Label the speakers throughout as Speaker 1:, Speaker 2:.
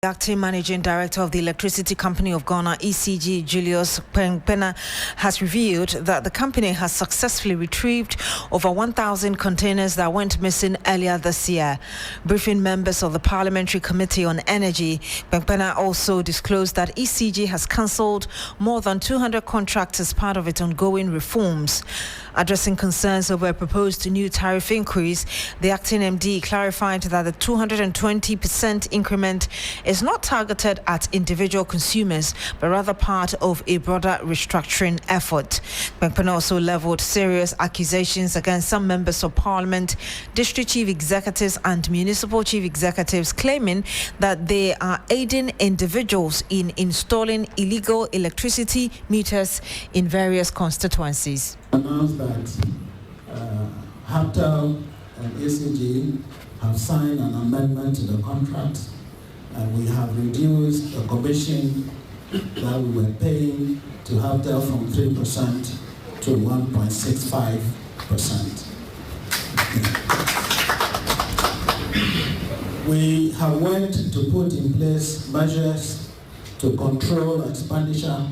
Speaker 1: The acting managing director of the Electricity Company of Ghana, ECG, Julius Pena, has revealed that the company has successfully retrieved over 1,000 containers that went missing earlier this year. Briefing members of the Parliamentary Committee on Energy, Pena also disclosed that ECG has cancelled more than 200 contracts as part of its ongoing reforms. Addressing concerns over a proposed new tariff increase, the acting MD clarified that the 220% increment is not targeted at individual consumers, but rather part of a broader restructuring effort. Pena also leveled serious accusations against some members of parliament, district chief executives and municipal chief executives, claiming that they are aiding individuals in installing illegal electricity meters in various constituencies.
Speaker 2: Announced that HAPTEL and ECG have signed an amendment to the contract, and we have reduced the commission that we were paying to HAPTEL from 3% to 1.65%. We have worked to put in place measures to control expenditure,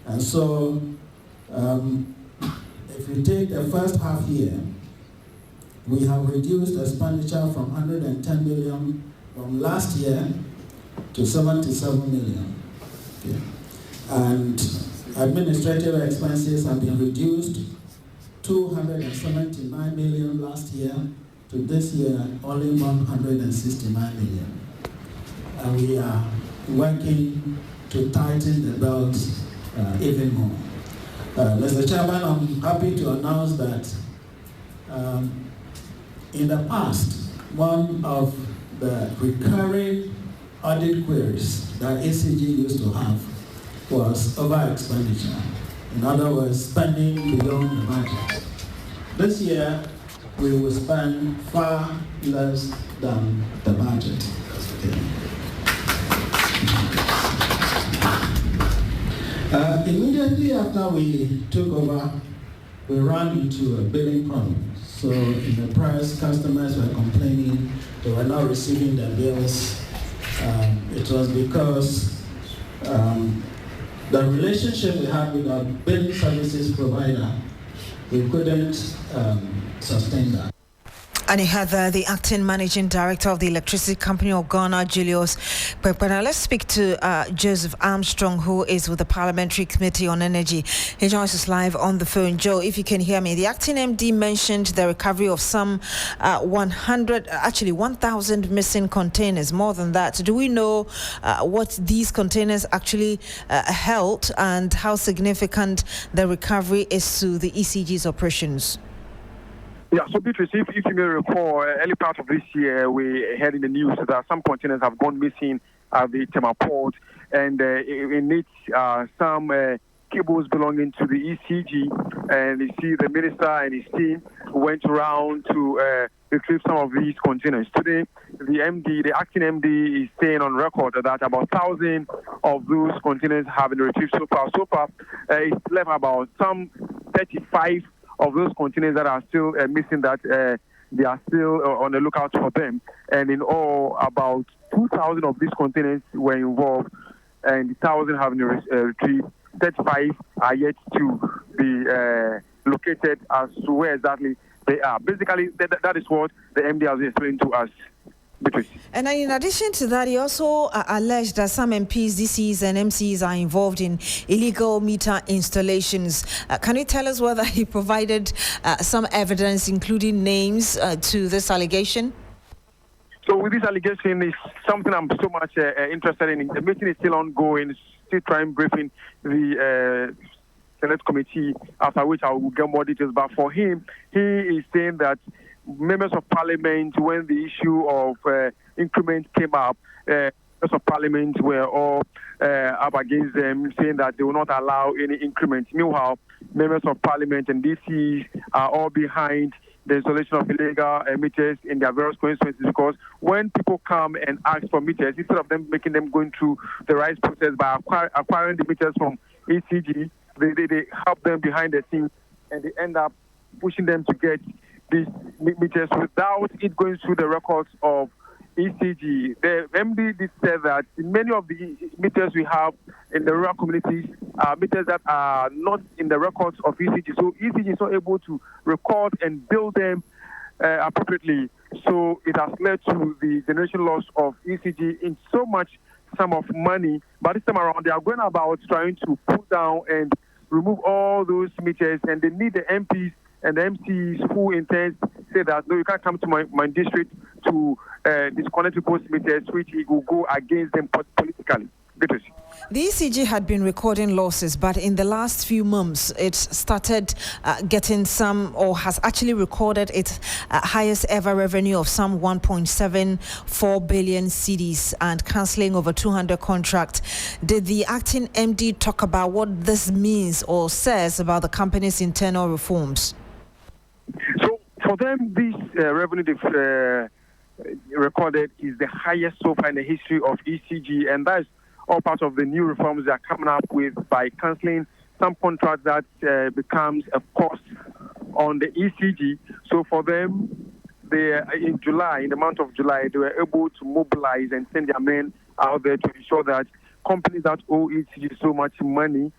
Speaker 2: and so if you take the first half year, we have reduced expenditure from 110 million from last year to 77 million. Okay. And administrative expenses have been reduced 279 million last year to this year only 169 million. And we are working to tighten the belt even more. Mr. Chairman, I'm happy to announce that in the past, one of the recurring audit queries that ECG used to have was over expenditure. In other words, spending beyond the budget. This year, we will spend far less than the budget. Immediately after we took over, we ran into a billing problem. So in the press, customers were complaining they were not receiving their bills. It was because the relationship we had with our billing services provider, we couldn't sustain that.
Speaker 1: And you had the acting managing director of the Electricity Company of Ghana, Julius Pena. Let's speak to Joseph Armstrong, who is with the Parliamentary Committee on Energy. He joins us live on the phone. Joe, if you can hear me, the acting MD mentioned the recovery of some 1,000 missing containers. More than that, do we know what these containers actually held and how significant the recovery is to the ECG's operations?
Speaker 3: Yeah, so Beatrice, if you may recall, early part of this year, we heard in the news that some containers have gone missing at the Tema port, and in it, some cables belonging to the ECG, and you see the minister and his team went around to retrieve some of these containers. Today, the acting MD is saying on record that about 1,000 of those containers have been retrieved so far. So far, it's left about some 35 of those containers that are still missing, that they are still on the lookout for them. And in all, about 2,000 of these containers were involved, and 1,000 have been retrieved. 35 are yet to be located as to where exactly they are. Basically, that is what the MD has explained to us.
Speaker 1: And in addition to that, he also alleged that some MPs, DCs and MCs are involved in illegal meter installations. Can you tell us whether he provided some evidence, including names, to this allegation?
Speaker 3: So with this allegation, is something I'm so much interested in. The meeting is still ongoing, still trying briefing the Senate committee, after which I will get more details. But for him, he is saying that members of parliament, when the issue of increment came up, members of parliament were all up against them, saying that they will not allow any increment. Meanwhile, members of parliament and DCs are all behind the installation of illegal meters in their various constituencies, because when people come and ask for meters, instead of them making them going through the right process by acquiring the meters from ECG, they help them behind the scenes, and they end up pushing them to get these meters without it going through the records of ECG. The MD did say that many of the meters we have in the rural communities are meters that are not in the records of ECG. So ECG is not able to record and bill them appropriately. So it has led to the generation loss of ECG in so much sum of money. But this time around, they are going about trying to pull down and remove all those meters, and they need the MPs and the MCs who intend say that, no, you can't come to my district to disconnect people's meters, which it will go against them politically. Beatrice.
Speaker 1: The ECG had been recording losses, but in the last few months, it started getting some, or has actually recorded its highest ever revenue of some 1.74 billion cedis and cancelling over 200 contracts. Did the acting MD talk about what this means or says about the company's internal reforms?
Speaker 3: So for them, this revenue they've recorded is the highest so far in the history of ECG, and that's all part of the new reforms they are coming up with by cancelling some contracts that becomes a cost on the ECG. So for them, in the month of July, they were able to mobilize and send their men out there to ensure that companies that owe ECG so much money,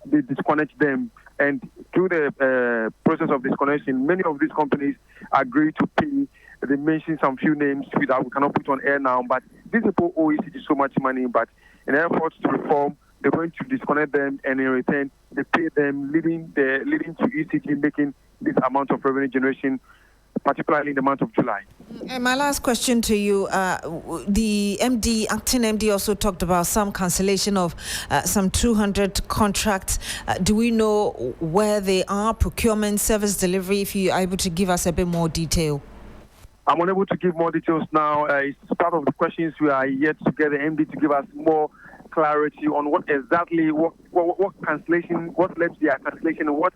Speaker 3: they disconnect them. And through the process of disconnection, many of these companies agreed to pay. They mentioned some few names that we cannot put on air now, but these people owe ECG so much money, but in efforts to reform, they're going to disconnect them, and in return, they pay them, leading to ECG making this amount of revenue generation, particularly in the month of July.
Speaker 1: And my last question to you, the acting MD also talked about some cancellation of some 200 contracts. Do we know where they are, procurement, service delivery, if you are able to give us a bit more detail?
Speaker 3: I'm unable to give more details now. It's part of the questions we are yet to get the MD to give us more clarity on what exactly, what cancellation, what led to their cancellation, what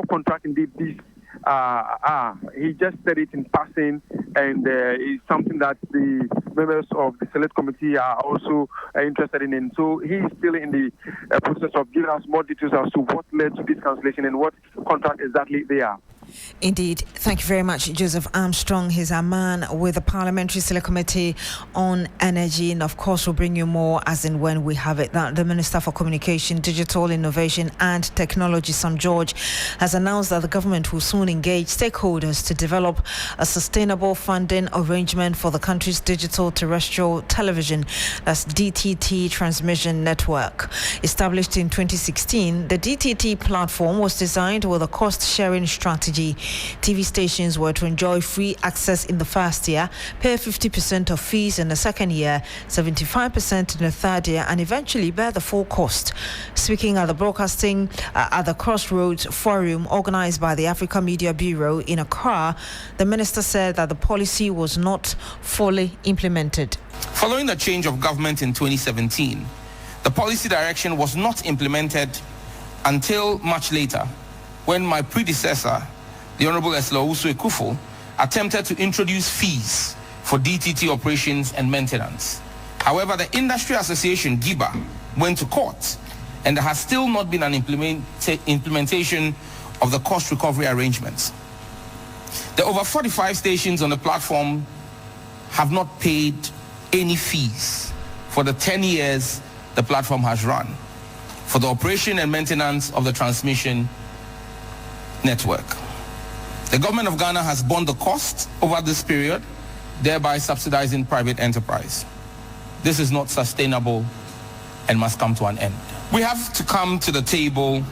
Speaker 3: contract indeed these are. He just said it in passing, and it's something that the members of the select committee are also interested in. So he is still in the process of giving us more details as to what led to this cancellation and what contract exactly they are.
Speaker 1: Indeed. Thank you very much, Joseph Armstrong. He's our man with the Parliamentary Select Committee on Energy. And of course, we'll bring you more as and when we have it. The Minister for Communication, Digital Innovation and Technology, Sam George, has announced that the government will soon engage stakeholders to develop a sustainable funding arrangement for the country's digital terrestrial television, that's DTT transmission network. Established in 2016, the DTT platform was designed with a cost-sharing strategy. TV stations were to enjoy free access in the first year, pay 50% of fees in the second year, 75% in the third year, and eventually bear the full cost. Speaking at the broadcasting at the Crossroads Forum organized by the Africa Media Bureau in Accra, the minister said that the policy was not fully implemented.
Speaker 4: Following the change of government in 2017, the policy direction was not implemented until much later, when my predecessor, the Honorable Esla Owusu-Ekufo, attempted to introduce fees for DTT operations and maintenance. However, the Industry Association, GBA, went to court, and there has still not been an implementation of the cost recovery arrangements. The over 45 stations on the platform have not paid any fees for the 10 years the platform has run for the operation and maintenance of the transmission network. The government of Ghana has borne the cost over this period, thereby subsidizing private enterprise. This is not sustainable and must come to an end. We have to come to the table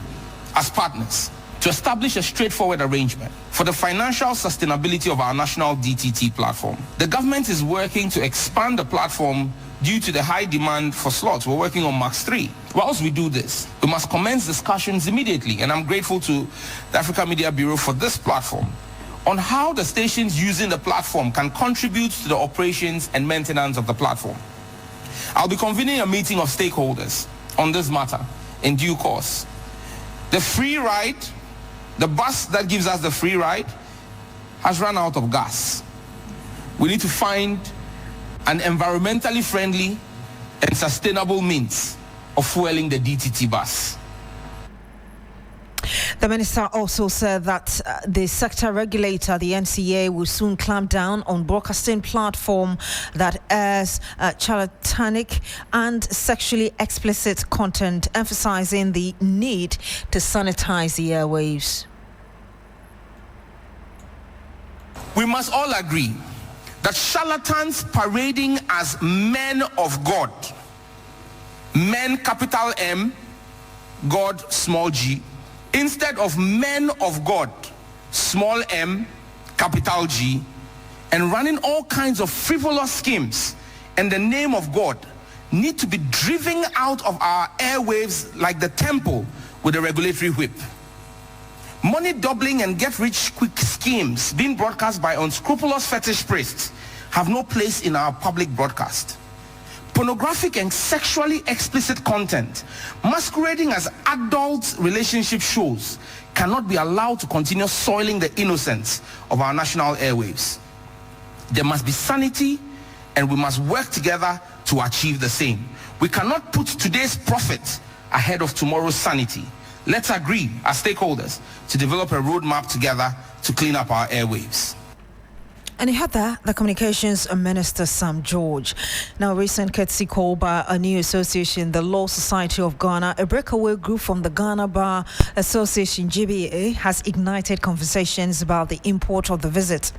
Speaker 4: as partners to establish a straightforward arrangement for the financial sustainability of our national DTT platform. The government is working to expand the platform due to the high demand for slots. We're working on Max 3. Whilst we do this, we must commence discussions immediately, and I'm grateful to the Africa Media Bureau for this platform, on how the stations using the platform can contribute to the operations and maintenance of the platform. I'll be convening a meeting of stakeholders on this matter in due course. The free ride, the bus that gives us the free ride, has run out of gas. We need to find an environmentally friendly and sustainable means of fueling the DTT bus.
Speaker 1: The minister also said that the sector regulator, the NCA, will soon clamp down on broadcasting platform that airs charlatanic and sexually explicit content, emphasizing the need to sanitize the airwaves.
Speaker 4: We must all agree that charlatans parading as men of God, men capital M, God small g, instead of men of God, small m, capital G, and running all kinds of frivolous schemes in the name of God, need to be driven out of our airwaves like the temple with a regulatory whip. Money doubling and get-rich-quick schemes being broadcast by unscrupulous fetish priests have no place in our public broadcast. Pornographic and sexually explicit content masquerading as adult relationship shows cannot be allowed to continue soiling the innocence of our national airwaves. There must be sanity, and we must work together to achieve the same. We cannot put today's profit ahead of tomorrow's sanity. Let's agree as stakeholders to develop a roadmap together to clean up our airwaves.
Speaker 1: And you had that, the Communications Minister Sam George. Now, a recent courtesy call by a new association, the Law Society of Ghana, a breakaway group from the Ghana Bar Association, GBA, has ignited conversations about the import of the visit.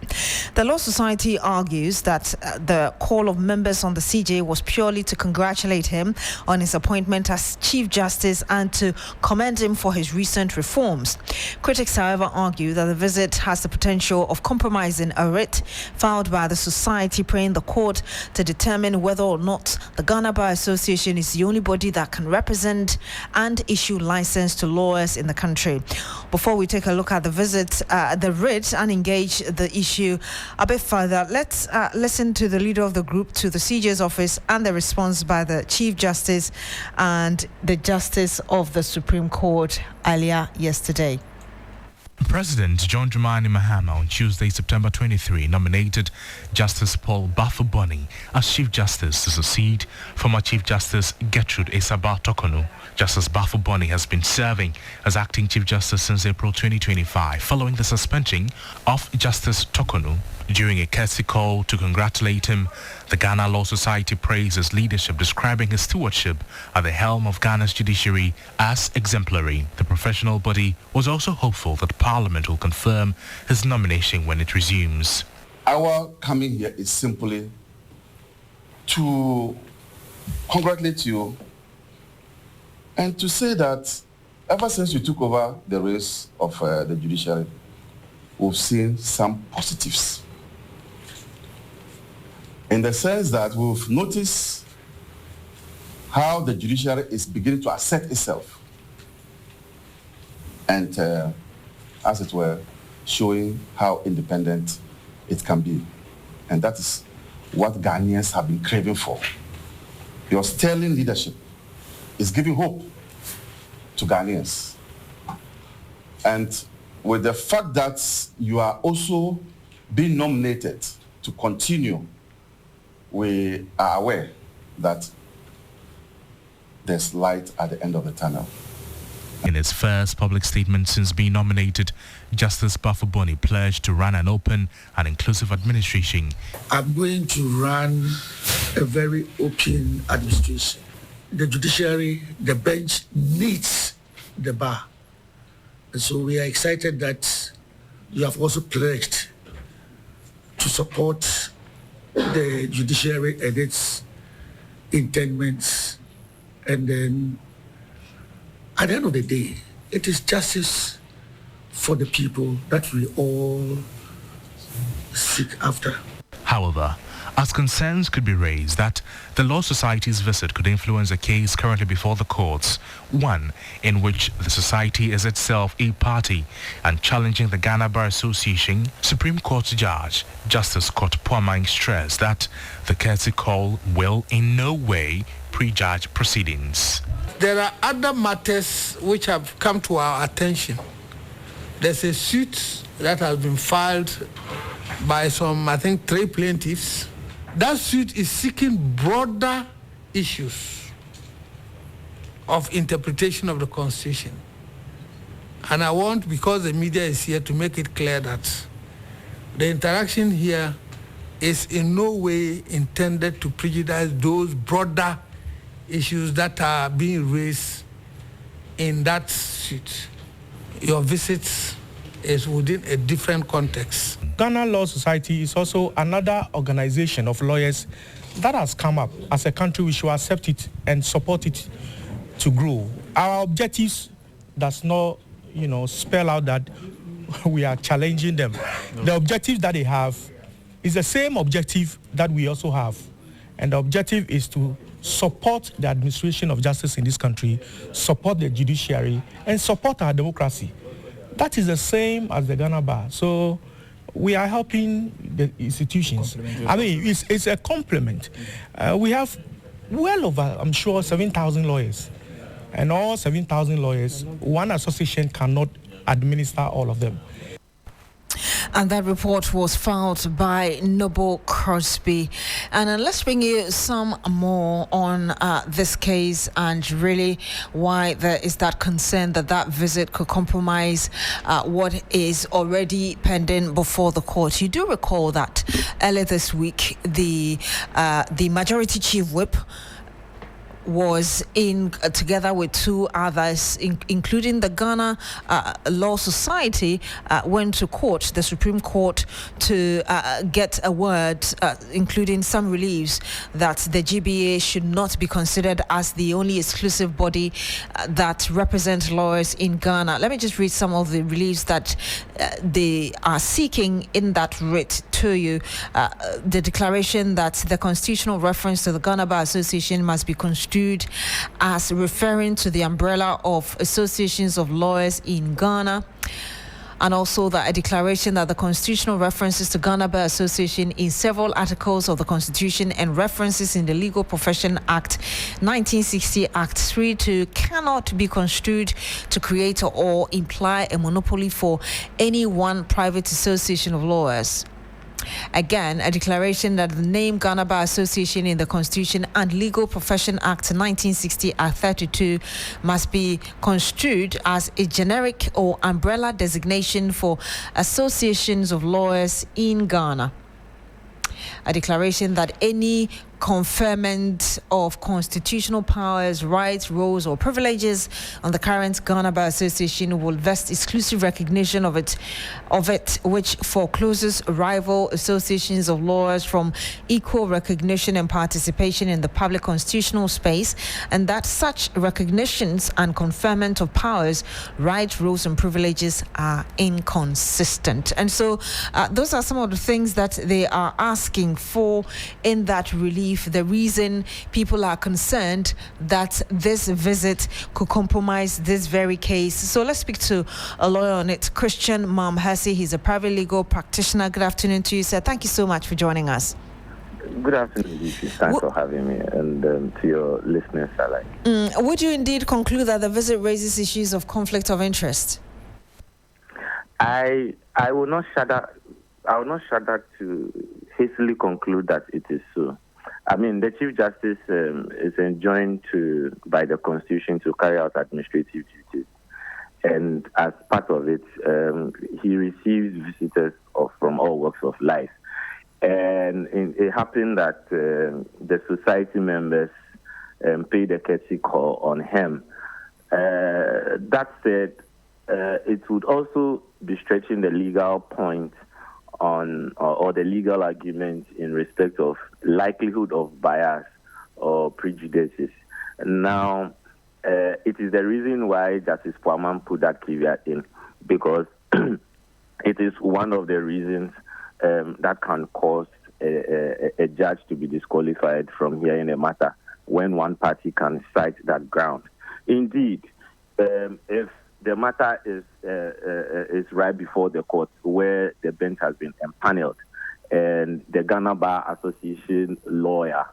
Speaker 1: The Law Society argues that the call of members on the CJ was purely to congratulate him on his appointment as Chief Justice and to commend him for his recent reforms. Critics, however, argue that the visit has the potential of compromising a writ filed by the society, praying the court to determine whether or not the Ghana Bar Association is the only body that can represent and issue license to lawyers in the country. Before we take a look at the visit, the writ, and engage the issue a bit further, let's listen to the leader of the group, to the CJ's office, and the response by the Chief Justice and the Justice of the Supreme Court earlier yesterday.
Speaker 5: President Mahama on Tuesday, September 23, nominated Justice Paul Baffoe Bonnie as Chief Justice to succeed former Chief Justice Gertrude Esaba Tokonu. Justice Baffoe Bonnie has been serving as acting Chief Justice since April 2025, following the suspension of Justice Tokonu. During a courtesy call to congratulate him, the Ghana Law Society praised his leadership, describing his stewardship at the helm of Ghana's judiciary as exemplary. The professional body was also hopeful that Parliament will confirm his nomination when it resumes.
Speaker 6: Our coming here is simply to congratulate you and to say that ever since you took over the race of the judiciary, we've seen some positives. In the sense that we've noticed how the judiciary is beginning to assert itself and, as it were, showing how independent it can be. And that is what Ghanaians have been craving for. Your sterling leadership is giving hope to Ghanaians. And with the fact that you are also being nominated to continue, we are aware that there's light at the end of the tunnel.
Speaker 5: In his first public statement since being nominated, Justice Baffoe Bonnie pledged to run an open and inclusive administration.
Speaker 7: I'm going to run a very open administration. The judiciary, the bench needs the bar. And so we are excited that you have also pledged to support the judiciary and its intendments. And then at the end of the day, it is justice for the people that we all seek after.
Speaker 5: However, as concerns could be raised that the Law Society's visit could influence a case currently before the courts, one in which the society is itself a party and challenging the Ghana Bar Association, Supreme Court Judge Justice Kot Puamang stressed that the courtesy call will in no way prejudge proceedings.
Speaker 8: There are other matters which have come to our attention. There's a suit that has been filed by some, I think, 3 plaintiffs. That suit is seeking broader issues of interpretation of the Constitution. And I want, because the media is here, to make it clear that the interaction here is in no way intended to prejudice those broader issues that are being raised in that suit. Your visit is within a different context.
Speaker 9: Ghana Law Society is also another organization of lawyers that has come up as a country. We should accept it and support it to grow. Our objectives does not, spell out that we are challenging them. No. The objective that they have is the same objective that we also have. And the objective is to support the administration of justice in this country, support the judiciary, and support our democracy. That is the same as the Ghana Bar. So we are helping the institutions. I mean, it's a complement. We have well over, I'm sure, 7,000 lawyers. And all 7,000 lawyers, one association cannot administer all of them.
Speaker 1: And that report was filed by Noble Crosby. And let's bring you some more on this case and really why there is that concern that that visit could compromise what is already pending before the court. You do recall that earlier this week, the Majority Chief Whip was in together with two others, including the Ghana Law Society, went to court, the Supreme Court, to get a word, including some reliefs that the GBA should not be considered as the only exclusive body that represents lawyers in Ghana. Let me just read some of the reliefs that they are seeking in that writ to you. The declaration that the constitutional reference to the Ghana Bar Association must be construed as referring to the umbrella of associations of lawyers in Ghana, and also that a declaration that the constitutional references to Ghana Bar Association in several articles of the Constitution and references in the Legal Profession Act 1960 Act 3.2 cannot be construed to create or imply a monopoly for any one private association of lawyers. Again, a declaration that the name Ghana Bar Association in the Constitution and Legal Profession Act 1960 Act 32 must be construed as a generic or umbrella designation for associations of lawyers in Ghana. A declaration that any conferment of constitutional powers, rights, roles, or privileges on the current Ghana Bar Association will vest exclusive recognition of it, which forecloses rival associations of lawyers from equal recognition and participation in the public constitutional space, and that such recognitions and conferment of powers, rights, roles, and privileges are inconsistent. And so those are some of the things that they are asking for in that relief. The reason people are concerned that this visit could compromise this very case. So let's speak to a lawyer on it, Christian Mamhasi. He's a private legal practitioner. Good afternoon to you, sir. Thank you so much for joining us.
Speaker 10: Good afternoon, Beatrice. Thanks for having me, and to your listeners alike.
Speaker 1: Would you indeed conclude that the visit raises issues of conflict of interest?
Speaker 10: I will not shudder. I will not shudder to hastily conclude that it is so. I mean, the Chief Justice is enjoined by the Constitution to carry out administrative duties. And as part of it, he receives visitors from all walks of life. And it happened that the society members paid a courtesy call on him. That said, it would also be stretching the legal point on or the legal argument in respect of likelihood of bias or prejudices. Now, it is the reason why Justice Puaman put that caveat in, because it is one of the reasons that can cause a judge to be disqualified from hearing a matter when one party can cite that ground. Indeed, if the matter is right before the court where the bench has been empaneled, and the Ghana Bar Association lawyer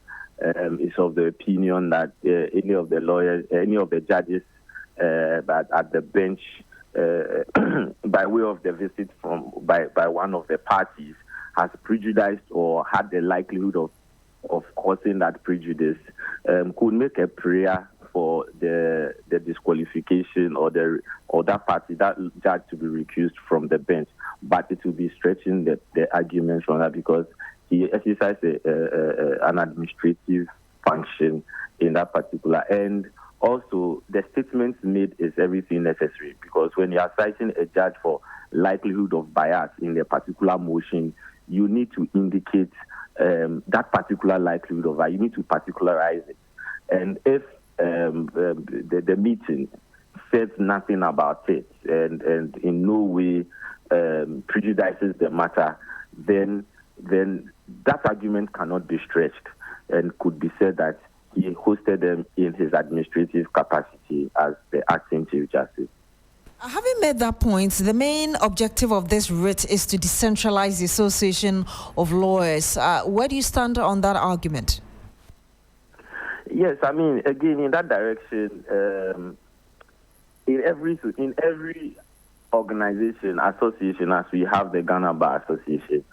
Speaker 10: is of the opinion that any of the judges at the bench, by way of the visit by one of the parties, has prejudiced or had the likelihood of causing that prejudice, could make a prayer for the disqualification or that party, that judge to be recused from the bench, but it will be stretching the arguments from that because he exercised an administrative function in that particular. And also, the statements made is everything necessary because when you are citing a judge for likelihood of bias in a particular motion, you need to indicate that particular likelihood of bias. You need to particularize it. And if the meeting says nothing about it and in no way prejudices the matter, then that argument cannot be stretched and could be said that he hosted them in his administrative capacity as the acting Chief Justice.
Speaker 1: Having made that point, the main objective of this writ is to decentralize the Association of Lawyers. Where do you stand on that argument?
Speaker 10: Yes, I mean, again, in that direction, in every organization, association, as we have the Ghana Bar Association,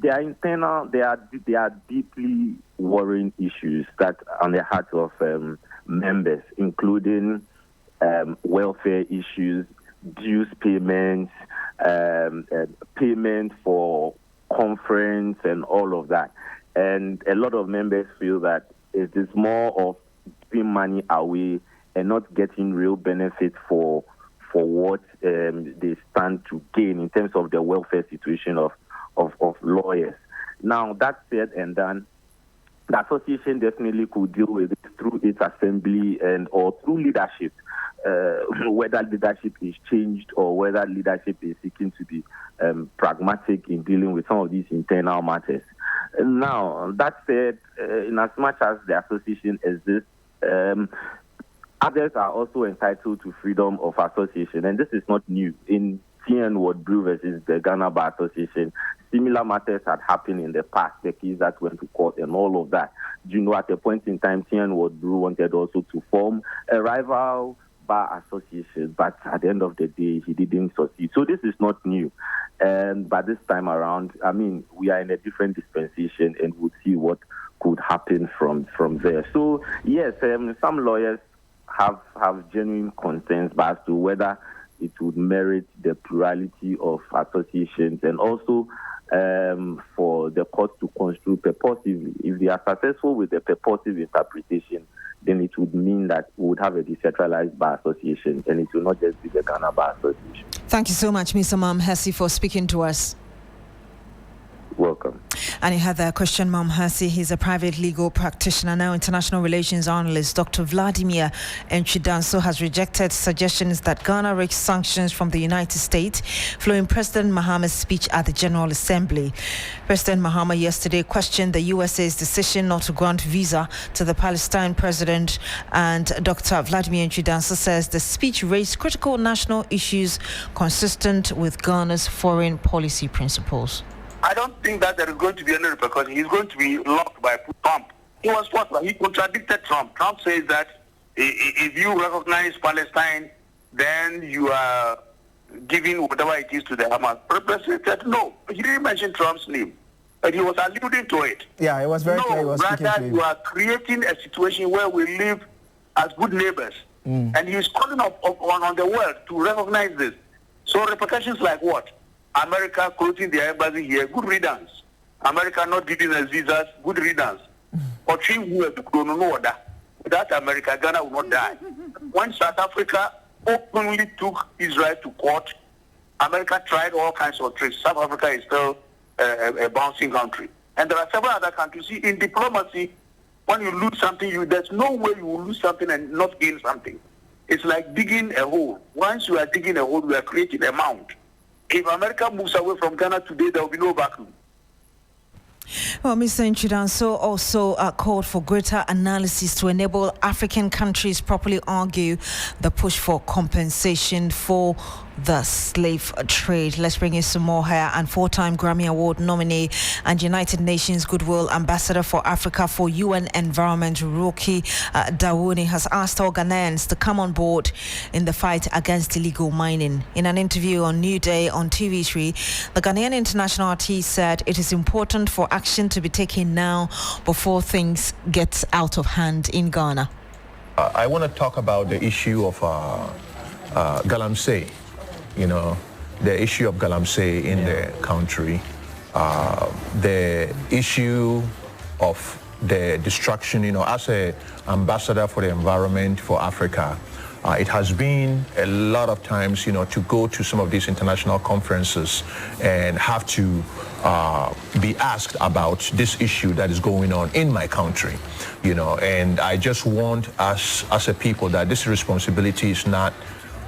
Speaker 10: they are internal. They are deeply worrying issues that are on the heart of members, including welfare issues, dues payments, payment for conference, and all of that. And a lot of members feel that it is more of giving money away and not getting real benefit for what they stand to gain in terms of the welfare situation of lawyers. Now, that said and done, the association definitely could deal with it through its assembly or through leadership, whether leadership is changed or whether leadership is seeking to be pragmatic in dealing with some of these internal matters. Now, that said, in as much as the association exists, others are also entitled to freedom of association, and this is not new. In TN Ward Brew versus the Ghana Bar Association, similar matters had happened in the past, the case that went to court and all of that. You know, at a point in time, TN Ward Brew wanted also to form a rival bar association, but at the end of the day, he didn't succeed. So this is not new. But this time around, I mean, we are in a different dispensation and we'll see what could happen from there. So, yes, some lawyers have genuine concerns as to whether it would merit the plurality of associations and also for the court to construe purposively. If they are successful with the purposive interpretation, then it would mean that we would have a decentralized bar association and it will not just be the Ghana Bar Association.
Speaker 1: Thank you so much, Mr. Mamhasi, for speaking to us.
Speaker 10: Welcome.
Speaker 1: And you had that question, Mamhasi. He's a private legal practitioner, now international relations analyst. Dr. Vladmir Antwi Danso has rejected suggestions that Ghana risk sanctions from the United States following President Mahama's speech at the General Assembly. President Mahama yesterday questioned the USA's decision not to grant visa to the Palestine president, and Dr. Vladmir Antwi Danso says the speech raised critical national issues consistent with Ghana's foreign policy principles.
Speaker 11: I don't think that there is going to be any repercussion. He's going to be locked by Trump. He contradicted Trump. Trump says that if you recognize Palestine, then you are giving whatever it is to the Hamas. The president said no. He didn't mention Trump's name, but he was alluding to it.
Speaker 12: Yeah, it was very clear.
Speaker 11: No, rather you are creating a situation where we live as good neighbors. And he's calling on the world to recognize this. So repercussions like what? America closing their embassy here, good riddance. America not giving us visas, good riddance. But without America, Ghana will not die. When South Africa openly took Israel to court, America tried all kinds of tricks. South Africa is still a bouncing country. And there are several other countries. See, in diplomacy, when you lose something, there's no way you will lose something and not gain something. It's like digging a hole. Once you are digging a hole, you are creating a mound. If America moves away from Ghana today, there will be no vacuum.
Speaker 1: Well, Mr. Antwi Danso also called for greater analysis to enable African countries properly argue the push for compensation for the slave trade. Let's bring in some more here. And four-time Grammy Award nominee and United Nations Goodwill Ambassador for Africa for UN Environment, Roki Dawuni, has asked all Ghanaians to come on board in the fight against illegal mining. In an interview on New Day on TV3, the Ghanaian international artist said it is important for action to be taken now before things get out of hand in Ghana.
Speaker 12: I want to talk about the issue of galamsey, the issue of galamsey in the country, the issue of the destruction, as an ambassador for the environment for Africa. It has been a lot of times, to go to some of these international conferences and have to be asked about this issue that is going on in my country, and I just want us as a people that this responsibility is not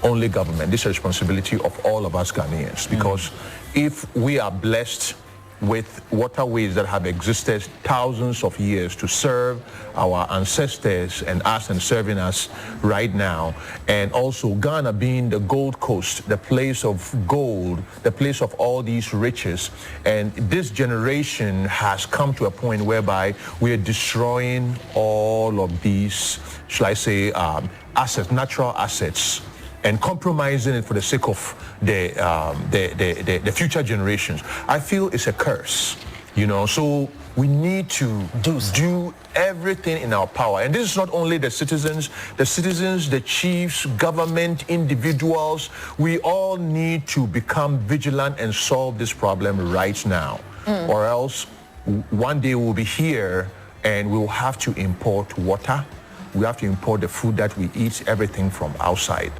Speaker 12: only government, this is a responsibility of all of us Ghanaians, because if we are blessed with waterways that have existed thousands of years to serve our ancestors and us and serving us right now, and also Ghana being the Gold Coast, the place of gold, the place of all these riches, and this generation has come to a point whereby we are destroying all of these, shall I say, assets, natural assets, and compromising it for the sake of the future generations. I feel it's a curse, so we need to do everything in our power. And this is not only the citizens, the chiefs, government, individuals. We all need to become vigilant and solve this problem right now. Or else one day we'll be here and we'll have to import water. We have to import the food that we eat, everything from outside.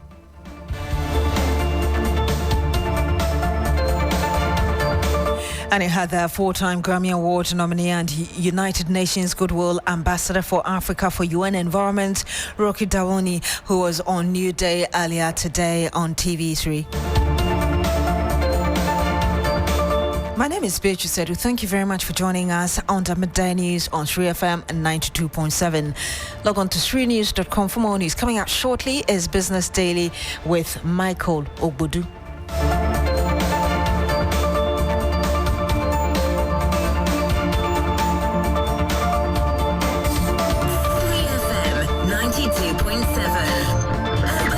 Speaker 1: And it had the four-time Grammy Award nominee and United Nations Goodwill Ambassador for Africa for UN Environment, Rocky Dawoni, who was on New Day earlier today on TV3. My name is Beatrice Adu. Thank you very much for joining us on the Midday News on 3FM 92.7. Log on to 3news.com for more news. Coming up shortly is Business Daily with Michael Ogbudu.
Speaker 13: 92.7.